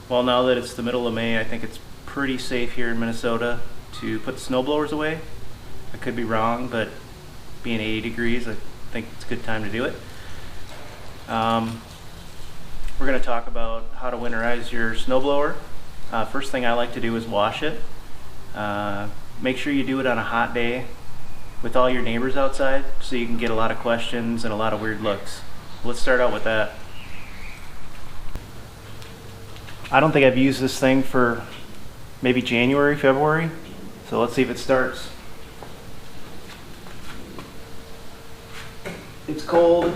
Well, now that it's the middle of May, I think it's pretty safe here in Minnesota to put the snow blowers away. I could be wrong, but being 80 degrees, I think it's a good time to do it. We're going to talk about how to winterize your snowblower. First thing I like to do is wash it. Make sure you do it on a hot day with all your neighbors outside so you can get a lot of questions and a lot of weird looks. Let's start out with that. I don't think I've used this thing for maybe January, February, so let's see if it starts. It's cold.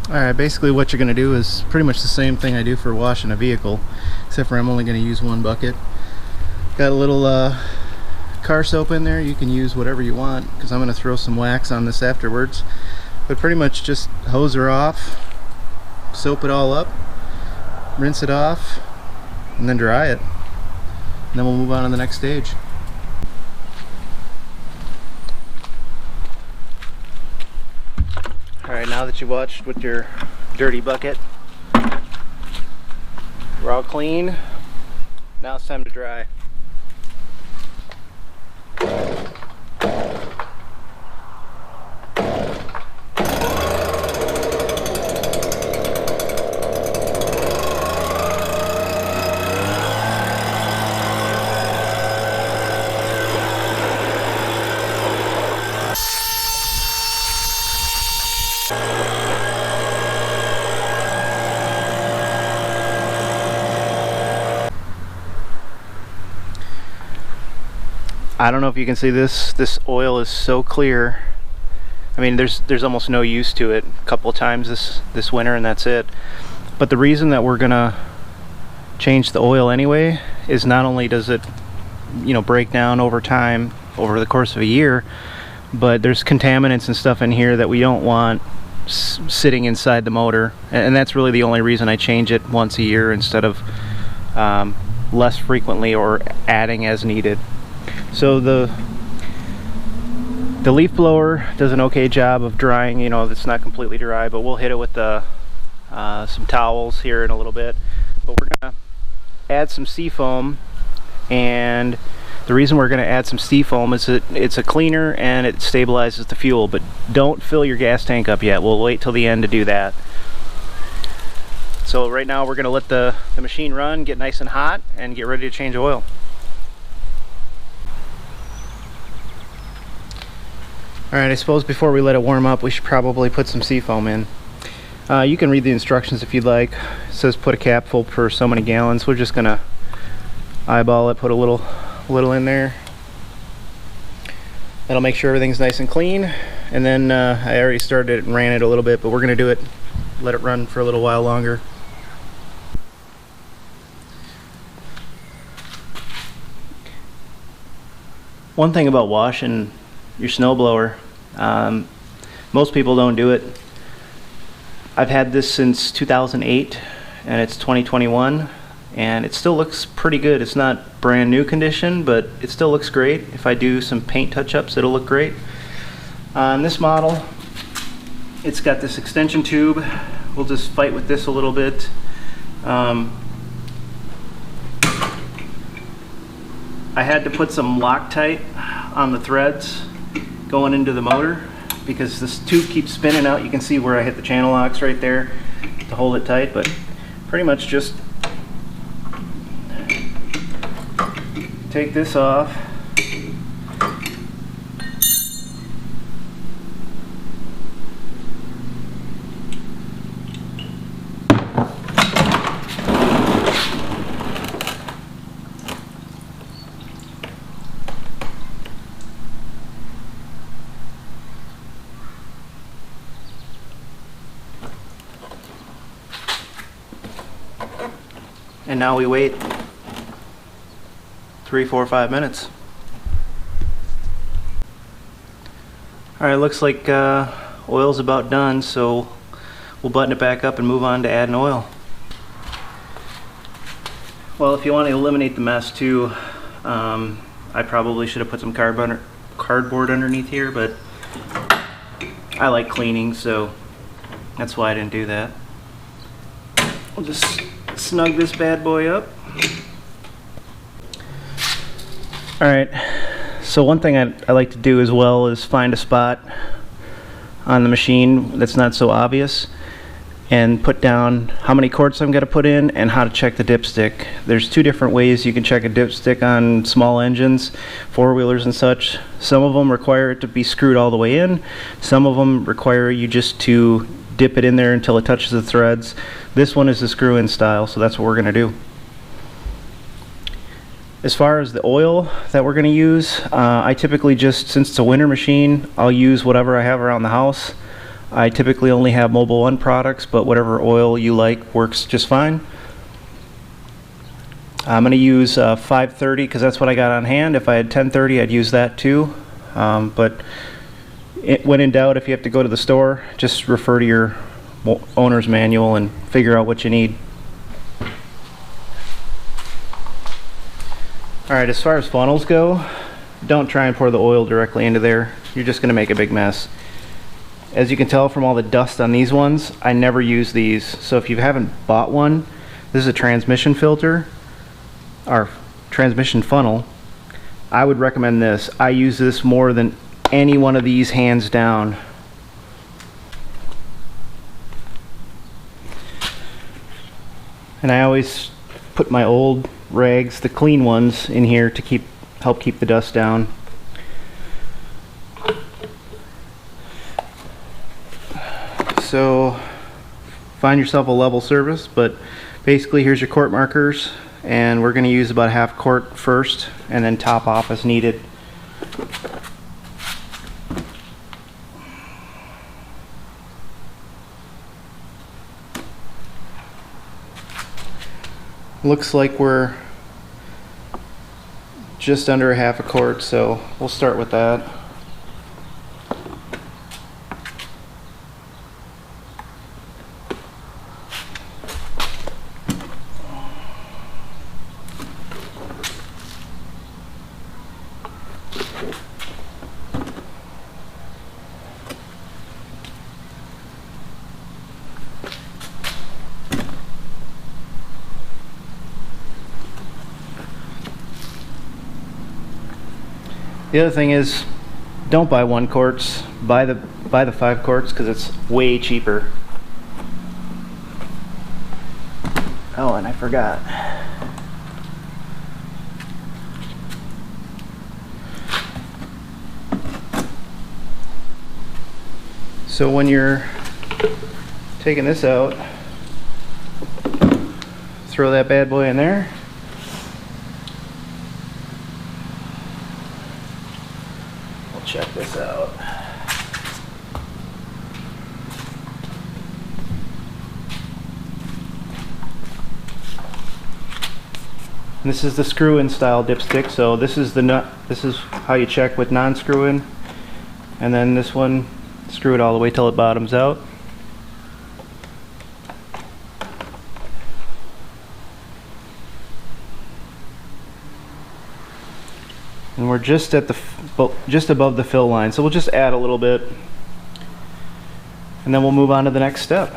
Alright, basically what you're going to do is pretty much the same thing I do for washing a vehicle, except for I'm only going to use one bucket. Got a little car soap in there. You can use whatever you want because I'm going to throw some wax on this afterwards. But pretty much just hose her off, soap it all up, rinse it off, and then dry it. And then we'll move on to the next stage. Alright, now that you washed with your dirty bucket, we're all clean. Now it's time to dry. I don't know if you can see this. This oil is so clear. I mean, there's almost no use to it. A couple of times this winter and that's it. But the reason that we're gonna change the oil anyway is not only does it, break down over time, over the course of a year, but there's contaminants and stuff in here that we don't want sitting inside the motor, and that's really the only reason I change it once a year instead of less frequently or adding as needed. So the leaf blower does an okay job of drying. It's not completely dry, but we'll hit it with some towels here in a little bit. But we're gonna add some seafoam, and the reason we're gonna add some seafoam is that it's a cleaner and it stabilizes the fuel. But don't fill your gas tank up yet. We'll wait till the end to do that. So right now we're gonna let the machine run, get nice and hot, and get ready to change oil. Alright, I suppose before we let it warm up, we should probably put some seafoam in. You can read the instructions if you'd like. It says put a capful per so many gallons. We're just gonna eyeball it, put a little in there. That'll make sure everything's nice and clean. And then I already started it and ran it a little bit, but we're gonna do it, let it run for a little while longer. One thing about washing your snowblower, most people don't do it. I've had this since 2008 and it's 2021 and it still looks pretty good. It's not brand new condition, but it still looks great. If I do some paint touch-ups, it'll look great. On this model, it's got this extension tube. We'll just fight with this a little bit. I had to put some Loctite on the threads going into the motor because this tube keeps spinning out. You can see where I hit the channel locks right there to hold it tight, but pretty much just take this off. And now we wait 3, 4, 5 minutes. Alright, looks like oil's about done, so we'll button it back up and move on to adding oil. Well, if you want to eliminate the mess too, I probably should have put some cardboard underneath here, but I like cleaning, so that's why I didn't do that. We'll just snug this bad boy up. Alright, so one thing I like to do as well is find a spot on the machine that's not so obvious and put down how many quarts I'm going to put in and how to check the dipstick. There's two different ways you can check a dipstick on small engines, four-wheelers and such. Some of them require it to be screwed all the way in. Some of them require you just to dip it in there until it touches the threads. This one is the screw-in style, so that's what we're going to do. As far as the oil that we're going to use, I typically just, since it's a winter machine, I'll use whatever I have around the house. I typically only have Mobil 1 products, but whatever oil you like works just fine. I'm going to use 530 because that's what I got on hand. If I had 1030, I'd use that too. But when in doubt, if you have to go to the store, just refer to your owner's manual and figure out what you need. Alright, as far as funnels go, don't try and pour the oil directly into there. You're just going to make a big mess. As you can tell from all the dust on these ones, I never use these. So if you haven't bought one, this is a transmission filter, or transmission funnel. I would recommend this. I use this more than any one of these, hands down. And I always put my old rags, the clean ones, in here to help keep the dust down. So find yourself a level surface, but basically here's your quart markers, and we're going to use about half quart first and then top off as needed. Looks like we're just under a half a quart, so we'll start with that. The other thing is, don't buy 1 quarts, buy the 5 quarts because it's way cheaper. Oh, and I forgot. So when you're taking this out, throw that bad boy in there. Check this out. And this is the screw-in style dipstick, so this is the nut. This is how you check with non-screw-in. And then this one, screw it all the way till it bottoms out. And we're just at just above the fill line, so we'll just add a little bit, and then we'll move on to the next step.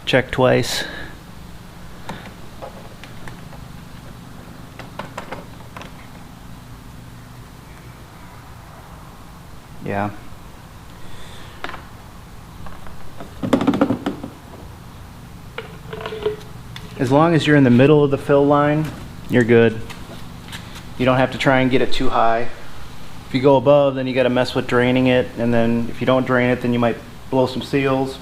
Check twice. Yeah. As long as you're in the middle of the fill line, you're good. You don't have to try and get it too high. If you go above, then you got to mess with draining it, and then if you don't drain it, then you might blow some seals.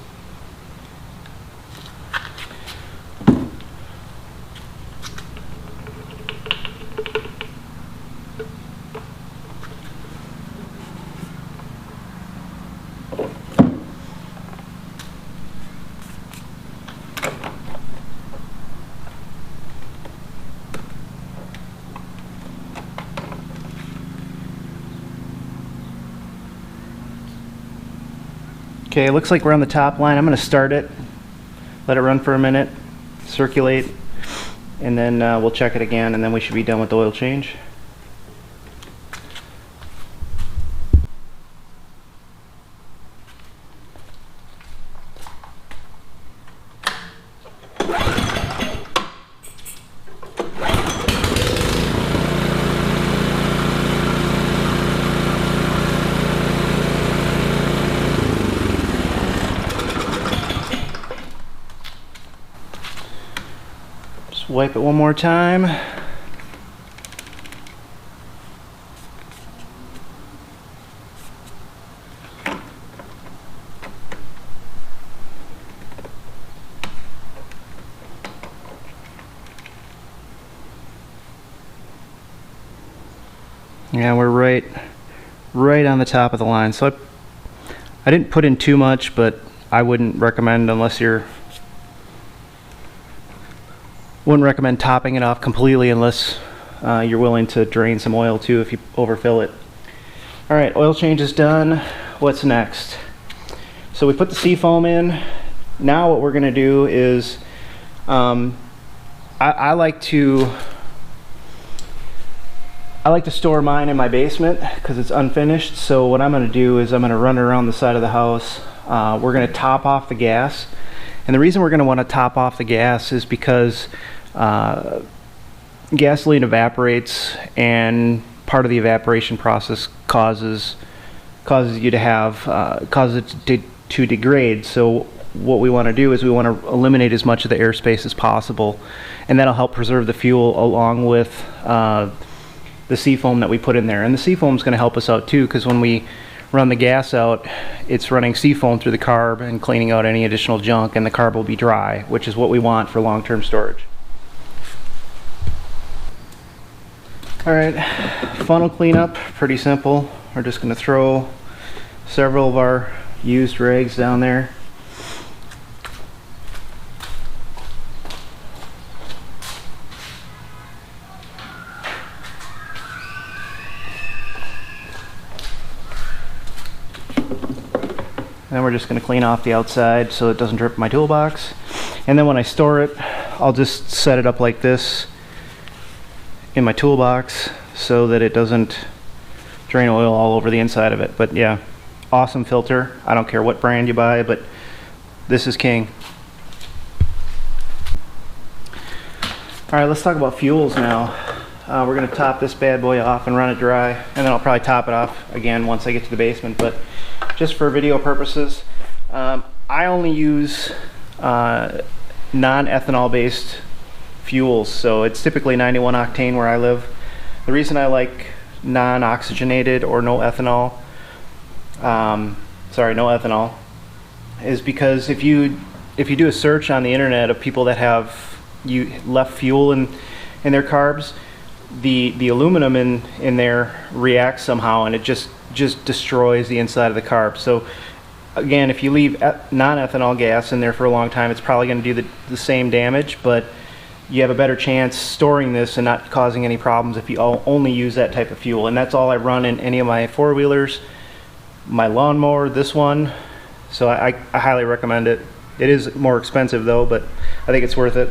Okay, it looks like we're on the top line. I'm going to start it, let it run for a minute, circulate, and then we'll check it again, and then we should be done with the oil change. Wipe it one more time. Yeah, we're right on the top of the line. So I didn't put in too much, but I wouldn't recommend wouldn't recommend topping it off completely unless you're willing to drain some oil too if you overfill it. Alright, oil change is done. What's next? So we put the seafoam in. Now what we're going to do is I like to store mine in my basement because it's unfinished. So what I'm going to do is I'm going to run it around the side of the house. We're going to top off the gas. And the reason we're going to want to top off the gas is because gasoline evaporates, and part of the evaporation process causes you to have causes it to degrade. So what we want to do is we want to eliminate as much of the airspace as possible, and that'll help preserve the fuel along with the seafoam that we put in there. And the seafoam is going to help us out too, because when we run the gas out, it's running seafoam through the carb and cleaning out any additional junk, and the carb will be dry, which is what we want for long-term storage. Alright, funnel cleanup, pretty simple. We're just going to throw several of our used rags down there. Then we're just going to clean off the outside so it doesn't drip in my toolbox. And then when I store it, I'll just set it up like this in my toolbox so that it doesn't drain oil all over the inside of it. But yeah, awesome filter. I don't care what brand you buy, but this is king. Alright, let's talk about fuels now. We're going to top this bad boy off and run it dry, and then I'll probably top it off again once I get to the basement. But just for video purposes, I only use non-ethanol based fuels, so it's typically 91 octane where I live. The reason I like non-oxygenated or no ethanol, no ethanol, is because if you do a search on the internet of people that have left fuel in their carbs, the aluminum in there reacts somehow, and it just destroys the inside of the carb. So again, if you leave non-ethanol gas in there for a long time, it's probably going to do the same damage, but you have a better chance storing this and not causing any problems if you only use that type of fuel. And that's all I run in any of my four-wheelers, my lawnmower, this one. So I highly recommend it. It is more expensive though, but I think it's worth it.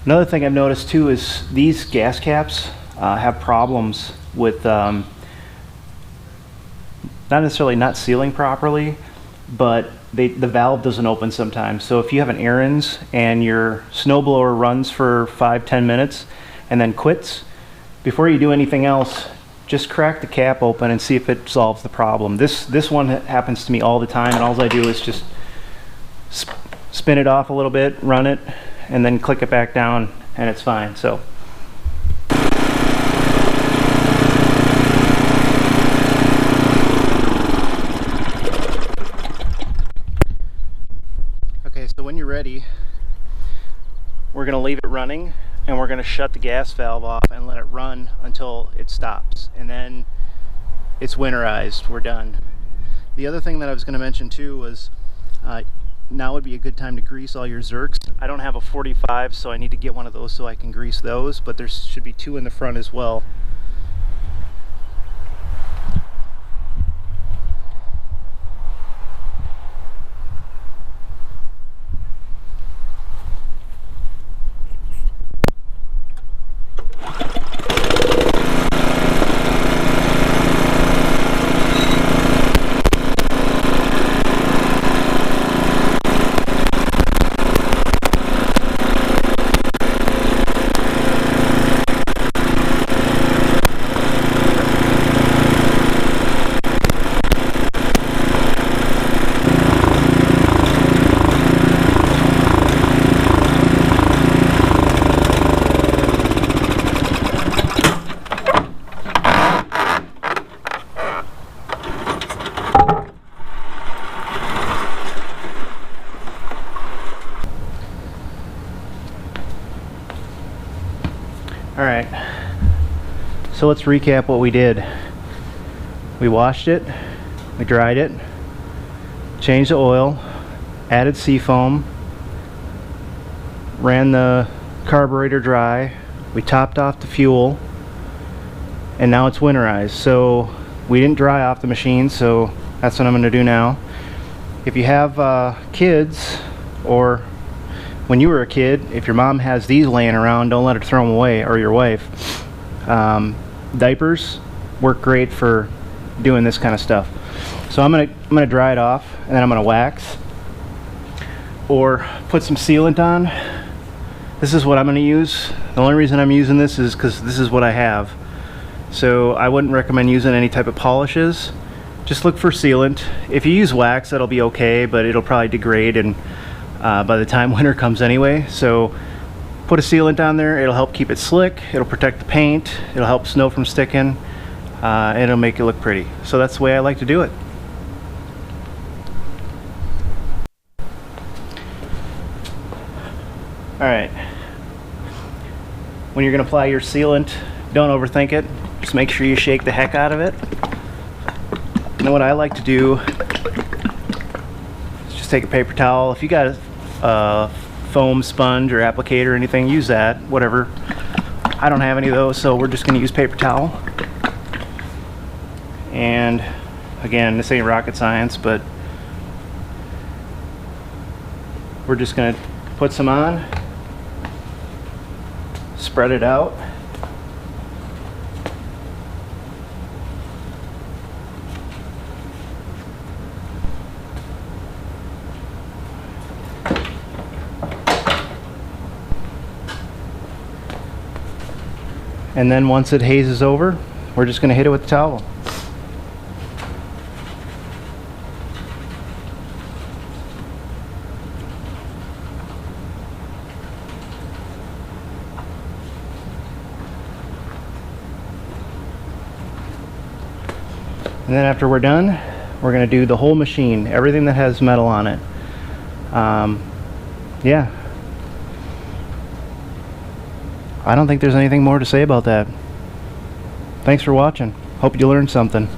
Another thing I've noticed too is these gas caps have problems with not necessarily not sealing properly, but the valve doesn't open sometimes. So if you have an Ariens and your snowblower runs for 5-10 minutes and then quits, before you do anything else, just crack the cap open and see if it solves the problem. This one happens to me all the time, and all I do is just spin it off a little bit, run it, and then click it back down, and it's fine. So okay, so when you're ready, we're going to leave it running, and we're going to shut the gas valve off and let it run until it stops, and then it's winterized. We're done. The other thing that I was going to mention too was now would be a good time to grease all your Zerks. I don't have a 45, so I need to get one of those so I can grease those, but there should be 2 in the front as well. Alright, so let's recap what we did. We washed it, we dried it, changed the oil, added seafoam, ran the carburetor dry, we topped off the fuel, and now it's winterized. So we didn't dry off the machine, so that's what I'm going to do now. If you have kids, or when you were a kid, if your mom has these laying around, don't let her throw them away, or your wife. Diapers work great for doing this kind of stuff. So I'm gonna dry it off, and then I'm gonna wax or put some sealant on. This is what I'm gonna use. The only reason I'm using this is because this is what I have. So I wouldn't recommend using any type of polishes. Just look for sealant. If you use wax, that'll be okay, but it'll probably degrade and by the time winter comes anyway. So put a sealant on there. It'll help keep it slick, it'll protect the paint, it'll help snow from sticking, and it'll make it look pretty. So that's the way I like to do it. Alright, when you're going to apply your sealant, don't overthink it. Just make sure you shake the heck out of it. And then what I like to do is just take a paper towel. If you got a foam sponge or applicator or anything, use that, whatever. I don't have any of those, so we're just going to use paper towel. And again, this ain't rocket science, but we're just going to put some on, spread it out, and then once it hazes over, we're just going to hit it with the towel. And then after we're done, we're going to do the whole machine, everything that has metal on it. Yeah. I don't think there's anything more to say about that. Thanks for watching. Hope you learned something.